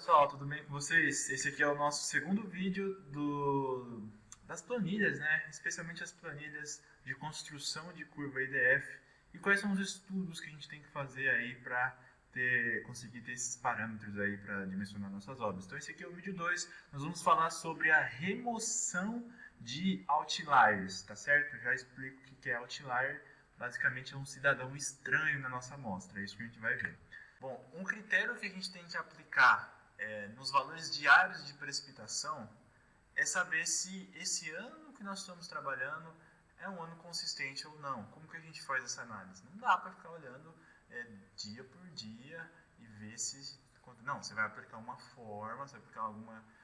pessoal, tudo bem com vocês? Esse aqui é o nosso segundo vídeo das planilhas, né? Especialmente as planilhas de construção de curva IDF e quais são os estudos que a gente tem que fazer aí para conseguir ter esses parâmetros aí para dimensionar nossas obras. Então esse aqui é o vídeo 2, nós vamos falar sobre a remoção de outliers, tá certo? Eu já explico o que é outlier, basicamente é um cidadão estranho na nossa amostra, é isso que a gente vai ver. Bom, um critério que a gente tem que aplicar nos valores diários de precipitação é saber se esse ano que nós estamos trabalhando é um ano consistente ou não. Como que a gente faz essa análise? Não dá para ficar olhando dia por dia e ver se... Não, você vai aplicar uma forma, você vai aplicar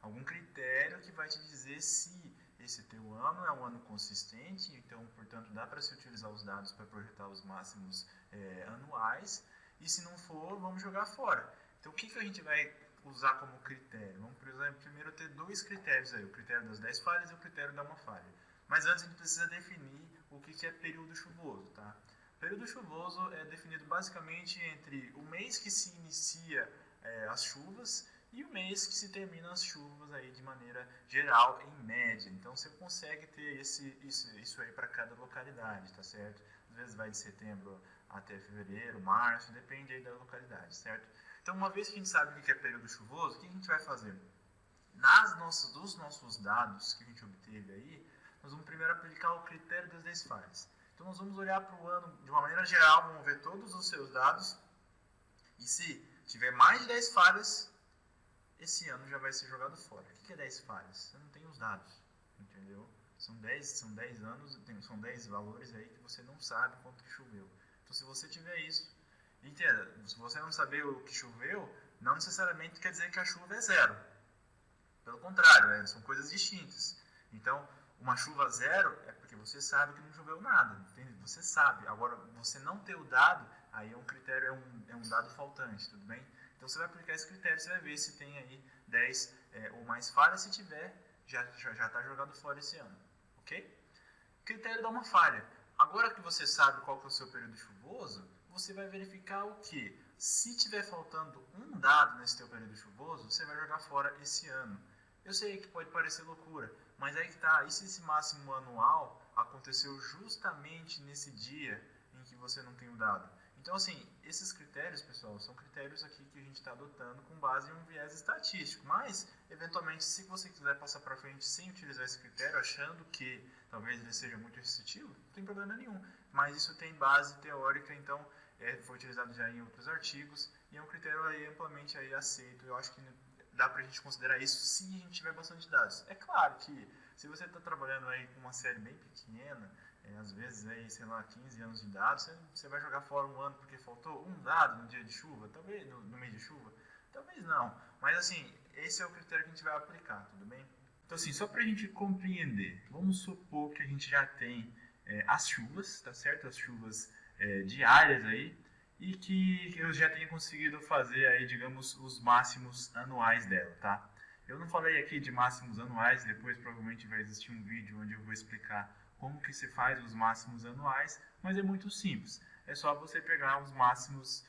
algum critério que vai te dizer se esse teu ano é um ano consistente, então, portanto, dá para se utilizar os dados para projetar os máximos anuais. E se não for, vamos jogar fora. Então, o que a gente vai usar como critério? Vamos, por exemplo, primeiro ter dois critérios aí, o critério das 10 falhas e o critério da uma falha. Mas antes a gente precisa definir o que é período chuvoso, tá? Período chuvoso é definido basicamente entre o mês que se inicia as chuvas e o mês que se termina as chuvas aí de maneira geral, em média. Então, você consegue ter isso aí para cada localidade, tá certo? Às vezes vai de setembro até fevereiro, março, depende aí da localidade, certo? Então, uma vez que a gente sabe o que é período chuvoso, o que a gente vai fazer? Dos nossos dados que a gente obteve aí, nós vamos primeiro aplicar o critério das 10 falhas. Então, nós vamos olhar para o ano de uma maneira geral, vamos ver todos os seus dados, e se tiver mais de 10 falhas, esse ano já vai ser jogado fora. O que é 10 falhas? Você não tem os dados, entendeu? São 10 anos, são 10 valores aí que você não sabe quanto que choveu. Então, se você tiver isso, entenda, se você não saber o que choveu, não necessariamente quer dizer que a chuva é zero. Pelo contrário, são coisas distintas. Então, uma chuva zero é porque você sabe que não choveu nada, entende? Você sabe. Agora, você não ter o dado, aí é um critério, é um dado faltante, tudo bem? Então, você vai aplicar esse critério, você vai ver se tem aí 10 ou mais falhas. Se tiver, já está jogado fora esse ano, ok? Critério da uma falha. Agora que você sabe qual que é o seu período chuvoso, você vai verificar o que? Se tiver faltando um dado nesse teu período chuvoso, você vai jogar fora esse ano. Eu sei que pode parecer loucura, mas aí que tá. E se esse máximo anual aconteceu justamente nesse dia em que você não tem o dado? Então, assim, esses critérios, pessoal, são critérios aqui que a gente está adotando com base em um viés estatístico. Mas, eventualmente, se você quiser passar para frente sem utilizar esse critério, achando que talvez ele seja muito restritivo, não tem problema nenhum. Mas isso tem base teórica, então foi utilizado já em outros artigos e é um critério aí amplamente aí aceito. Eu acho que dá para a gente considerar isso se a gente tiver bastante dados. É claro que se você está trabalhando aí com uma série bem pequena, às vezes aí, sei lá, 15 anos de dados, você vai jogar fora um ano porque faltou um dado no dia de chuva, talvez no mês de chuva, talvez não. Mas assim, esse é o critério que a gente vai aplicar, tudo bem? Então assim, só para a gente compreender, vamos supor que a gente já tem as chuvas, tá certo? As chuvas diárias aí, e que eu já tenha conseguido fazer aí, digamos, os máximos anuais dela, tá? Eu não falei aqui de máximos anuais, depois provavelmente vai existir um vídeo onde eu vou explicar como que se faz os máximos anuais, mas é muito simples. É só você pegar os máximos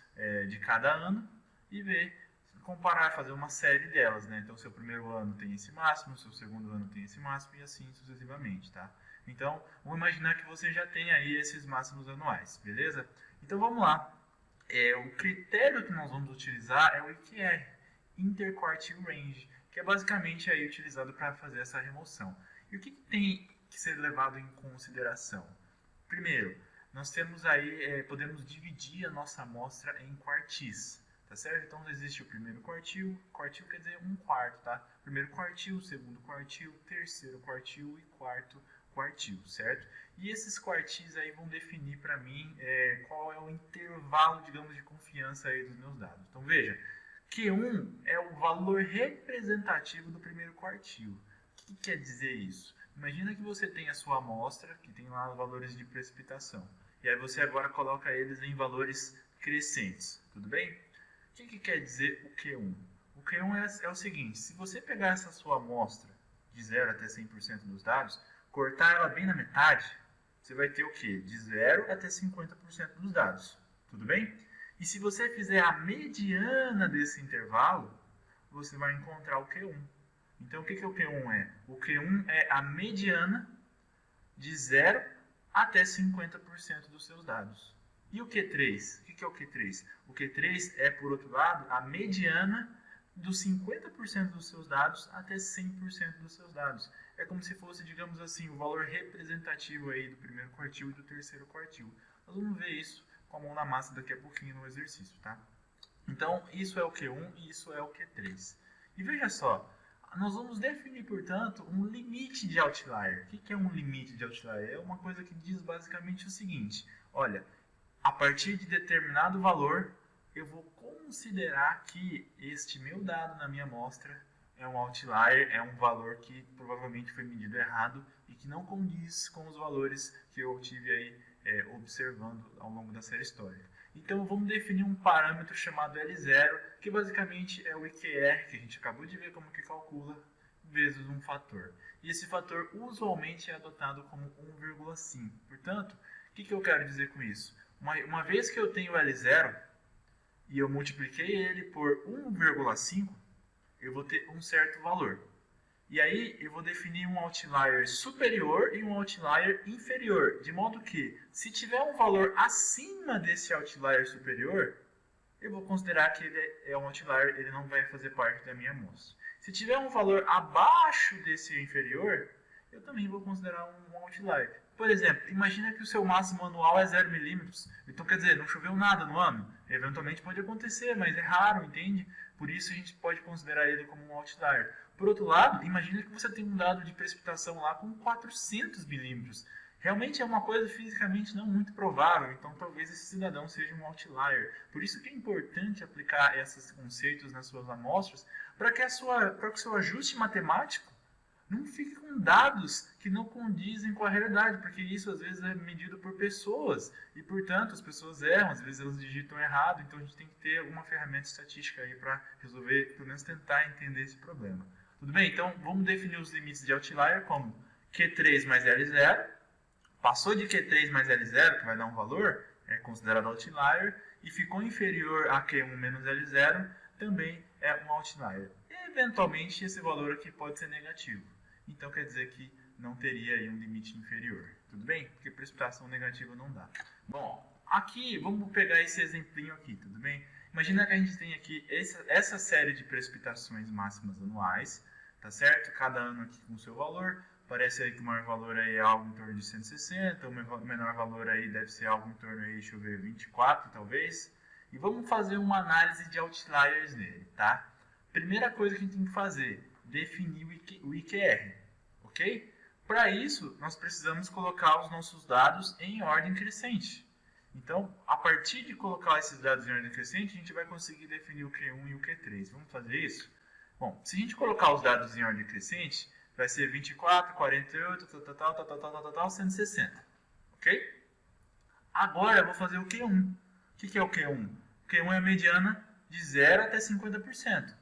de cada ano e ver, comparar, fazer uma série delas, né? Então, seu primeiro ano tem esse máximo, seu segundo ano tem esse máximo e assim sucessivamente, tá? Então, vamos imaginar que você já tem aí esses máximos anuais, beleza? Então, vamos lá. O critério que nós vamos utilizar é o IQR, Interquartile Range, que é basicamente aí utilizado para fazer essa remoção. E o que tem que ser levado em consideração? Primeiro, nós temos aí, podemos dividir a nossa amostra em quartis, tá certo? Então, existe o primeiro quartil, quartil quer dizer um quarto, tá? Primeiro quartil, segundo quartil, terceiro quartil e quarto quartil, certo? E esses quartis aí vão definir para mim qual é o intervalo, digamos, de confiança aí dos meus dados. Então, veja, Q1 é o valor representativo do primeiro quartil. O que quer dizer isso? Imagina que você tem a sua amostra, que tem lá os valores de precipitação. E aí você agora coloca eles em valores crescentes, tudo bem? O que quer dizer o Q1? O Q1 é o seguinte, se você pegar essa sua amostra de 0 até 100% dos dados, cortar ela bem na metade, você vai ter o quê? De 0 até 50% dos dados, tudo bem? E se você fizer a mediana desse intervalo, você vai encontrar o Q1. Então, o que o Q1 é? O Q1 é a mediana de 0 até 50% dos seus dados. E o Q3? O que é o Q3? O Q3 é, por outro lado, a mediana dos 50% dos seus dados até 100% dos seus dados. É como se fosse, digamos assim, o valor representativo aí do primeiro quartil e do terceiro quartil. Nós vamos ver isso com a mão na massa daqui a pouquinho no exercício, tá? Então, isso é o Q1 e isso é o Q3. E veja só, nós vamos definir, portanto, um limite de outlier. O que é um limite de outlier? É uma coisa que diz basicamente o seguinte: olha, a partir de determinado valor, eu vou considerar que este meu dado na minha amostra é um outlier, é um valor que provavelmente foi medido errado e que não condiz com os valores que eu tive aí observando ao longo da série histórica. Então vamos definir um parâmetro chamado L0, que basicamente é o IQR, que a gente acabou de ver como que calcula, vezes um fator. E esse fator usualmente é adotado como 1,5. Portanto, o que eu quero dizer com isso? Uma vez que eu tenho L0 e eu multipliquei ele por 1,5, eu vou ter um certo valor. E aí eu vou definir um outlier superior e um outlier inferior, de modo que, se tiver um valor acima desse outlier superior, eu vou considerar que ele é um outlier, ele não vai fazer parte da minha amostra. Se tiver um valor abaixo desse inferior, eu também vou considerar um outlier. Por exemplo, imagina que o seu máximo anual é 0 milímetros. Então, quer dizer, não choveu nada no ano. Eventualmente pode acontecer, mas é raro, entende? Por isso a gente pode considerar ele como um outlier. Por outro lado, imagina que você tem um dado de precipitação lá com 400 milímetros. Realmente é uma coisa fisicamente não muito provável, então talvez esse cidadão seja um outlier. Por isso que é importante aplicar esses conceitos nas suas amostras, para que o seu ajuste matemático não fique com dados que não condizem com a realidade, porque isso às vezes é medido por pessoas e, portanto, as pessoas erram, às vezes elas digitam errado, então a gente tem que ter alguma ferramenta estatística aí para resolver, pelo menos tentar entender esse problema. Tudo bem? Então, vamos definir os limites de outlier como Q3 mais L0. Passou de Q3 mais L0, que vai dar um valor, é considerado outlier, e ficou inferior a Q1 menos L0, também é um outlier. E, eventualmente, esse valor aqui pode ser negativo. Então, quer dizer que não teria aí um limite inferior. Tudo bem? Porque precipitação negativa não dá. Bom, aqui, vamos pegar esse exemplinho aqui, tudo bem? Imagina que a gente tem aqui essa série de precipitações máximas anuais, tá certo? Cada ano aqui com o seu valor. Parece aí que o maior valor aí é algo em torno de 160, o menor valor aí deve ser algo em torno aí, deixa eu ver, 24 talvez. E vamos fazer uma análise de outliers nele, tá? Primeira coisa que a gente tem que fazer, definir o IQR, ok? Para isso, nós precisamos colocar os nossos dados em ordem crescente. Então, a partir de colocar esses dados em ordem crescente, a gente vai conseguir definir o Q1 e o Q3. Vamos fazer isso? Bom, se a gente colocar os dados em ordem crescente, vai ser 24, 48, 160. Ok? Agora eu vou fazer o Q1. O que é o Q1? O Q1 é a mediana de 0 até 50%.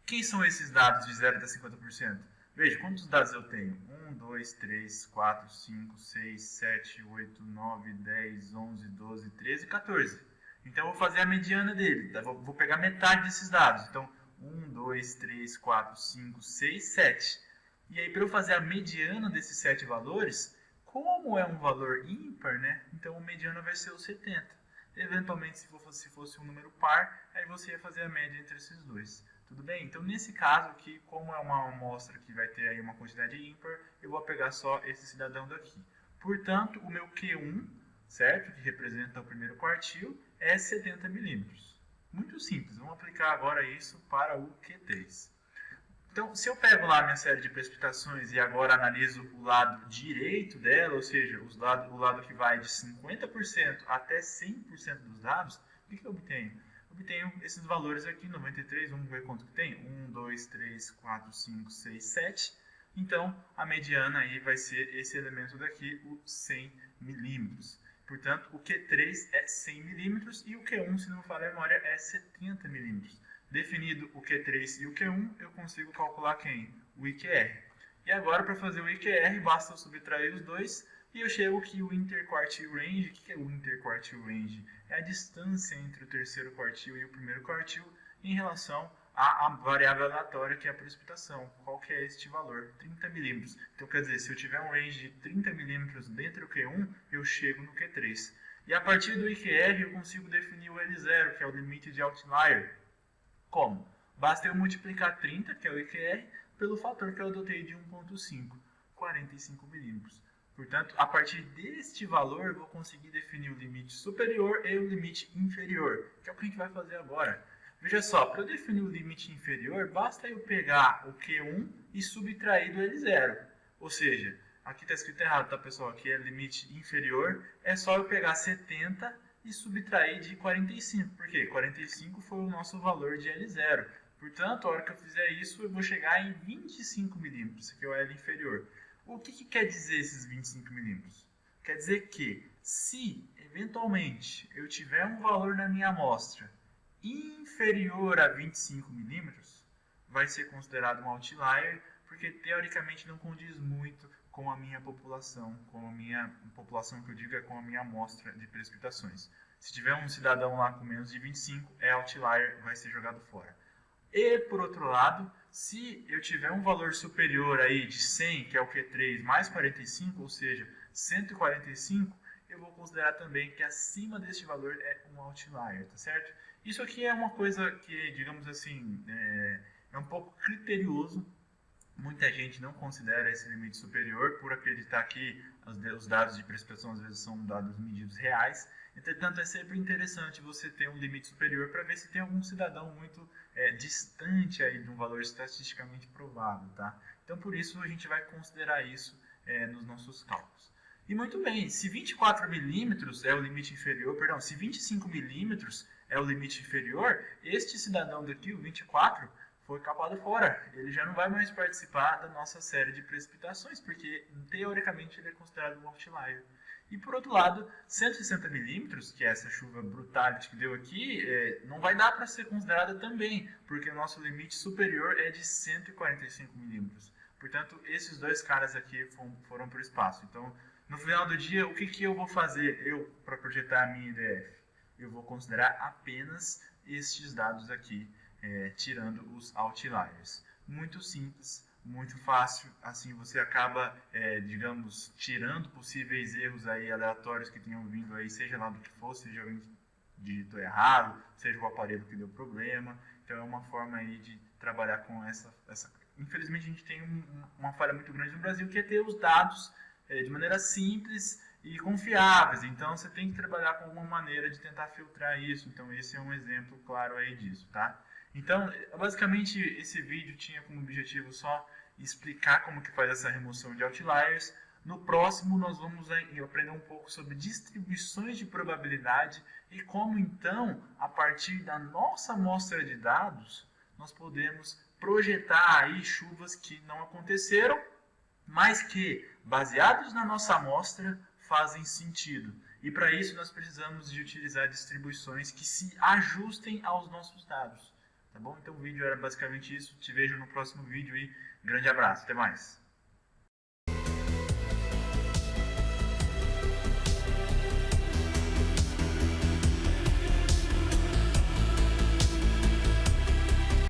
Quem são esses dados de 0 até 50%? Veja, quantos dados eu tenho? 1, 2, 3, 4, 5, 6, 7, 8, 9, 10, 11, 12, 13, 14. Então eu vou fazer a mediana dele. Vou pegar metade desses dados. Então, 1, 2, 3, 4, 5, 6, 7. E aí, para eu fazer a mediana desses 7 valores, como é um valor ímpar, né? Então a mediana vai ser o 70. Eventualmente, se fosse um número par, aí você ia fazer a média entre esses dois. Tudo bem? Então, nesse caso aqui, como é uma amostra que vai ter aí uma quantidade ímpar, eu vou pegar só esse cidadão daqui. Portanto, o meu Q1, certo? Que representa o primeiro quartil, é 70 milímetros. Muito simples. Vamos aplicar agora isso para o Q3. Então, se eu pego lá a minha série de precipitações e agora analiso o lado direito dela, ou seja, o lado que vai de 50% até 100% dos dados, o que eu obtenho? Obtenho esses valores aqui, 93, vamos ver quanto que tem? 1, 2, 3, 4, 5, 6, 7. Então, a mediana aí vai ser esse elemento daqui, o 100 milímetros. Portanto, o Q3 é 100 milímetros e o Q1, se não me falha a memória, é 70 milímetros. Definido o Q3 e o Q1, eu consigo calcular quem? O IQR. E agora, para fazer o IQR, basta eu subtrair os dois e eu chego que o interquartile range. O que é o interquartile range? É a distância entre o terceiro quartil e o primeiro quartil em relação a variável aleatória, que é a precipitação. Qual que é este valor? 30 milímetros. Então, quer dizer, se eu tiver um range de 30 milímetros dentro do Q1, eu chego no Q3. E a partir do IQR, eu consigo definir o L0, que é o limite de outlier. Como? Basta eu multiplicar 30, que é o IQR, pelo fator que eu adotei de 1,5, 45 milímetros. Portanto, a partir deste valor, eu vou conseguir definir o limite superior e o limite inferior, que é o que a gente vai fazer agora. Veja só, para eu definir o limite inferior, basta eu pegar o Q1 e subtrair do L0. Ou seja, aqui está escrito errado, tá, pessoal? Aqui é limite inferior, é só eu pegar 70 e subtrair de 45. Por quê? 45 foi o nosso valor de L0. Portanto, a hora que eu fizer isso, eu vou chegar em 25 milímetros, que é o L inferior. O que quer dizer esses 25 milímetros? Quer dizer que, se eventualmente eu tiver um valor na minha amostra inferior a 25 milímetros, vai ser considerado um outlier, porque teoricamente não condiz muito com a minha população, com a minha população que eu digo é com a minha amostra de precipitações. Se tiver um cidadão lá com menos de 25, é outlier, vai ser jogado fora. E, por outro lado, se eu tiver um valor superior aí de 100, que é o Q3, mais 45, ou seja, 145, eu vou considerar também que acima deste valor é um outlier, tá certo? Isso aqui é uma coisa que, digamos assim, é um pouco criterioso. Muita gente não considera esse limite superior por acreditar que os dados de precipitação às vezes são dados medidos reais. Entretanto, é sempre interessante você ter um limite superior para ver se tem algum cidadão muito distante aí de um valor estatisticamente provável, tá? Então, por isso, a gente vai considerar isso nos nossos cálculos. E muito bem, se 24 milímetros é o limite inferior, perdão, se 25 milímetros é o limite inferior, este cidadão daqui, o 24, foi capado fora. Ele já não vai mais participar da nossa série de precipitações, porque teoricamente ele é considerado um outlier. E por outro lado, 160 milímetros, que é essa chuva brutality que deu aqui, não vai dar para ser considerada também, porque o nosso limite superior é de 145 milímetros. Portanto, esses dois caras aqui foram para o espaço. Então, no final do dia, o que eu vou fazer para projetar a minha IDF? Eu vou considerar apenas estes dados aqui, tirando os outliers. Muito simples, muito fácil, assim você acaba, digamos, tirando possíveis erros aí aleatórios que tenham vindo aí, seja lá do que for, seja alguém digitou errado, seja o aparelho que deu problema. Então é uma forma aí de trabalhar com essa... Infelizmente a gente tem uma falha muito grande no Brasil, que é ter os dados de maneira simples e confiáveis. Então você tem que trabalhar com alguma maneira de tentar filtrar isso. Então esse é um exemplo claro aí disso, tá? Então, basicamente, esse vídeo tinha como objetivo só explicar como que faz essa remoção de outliers. No próximo, nós vamos aprender um pouco sobre distribuições de probabilidade e como, então, a partir da nossa amostra de dados, nós podemos projetar aí chuvas que não aconteceram, mas que, baseados na nossa amostra, fazem sentido. E para isso, nós precisamos de utilizar distribuições que se ajustem aos nossos dados. Tá bom? Então o vídeo era basicamente isso. Te vejo no próximo vídeo e grande abraço. Até mais.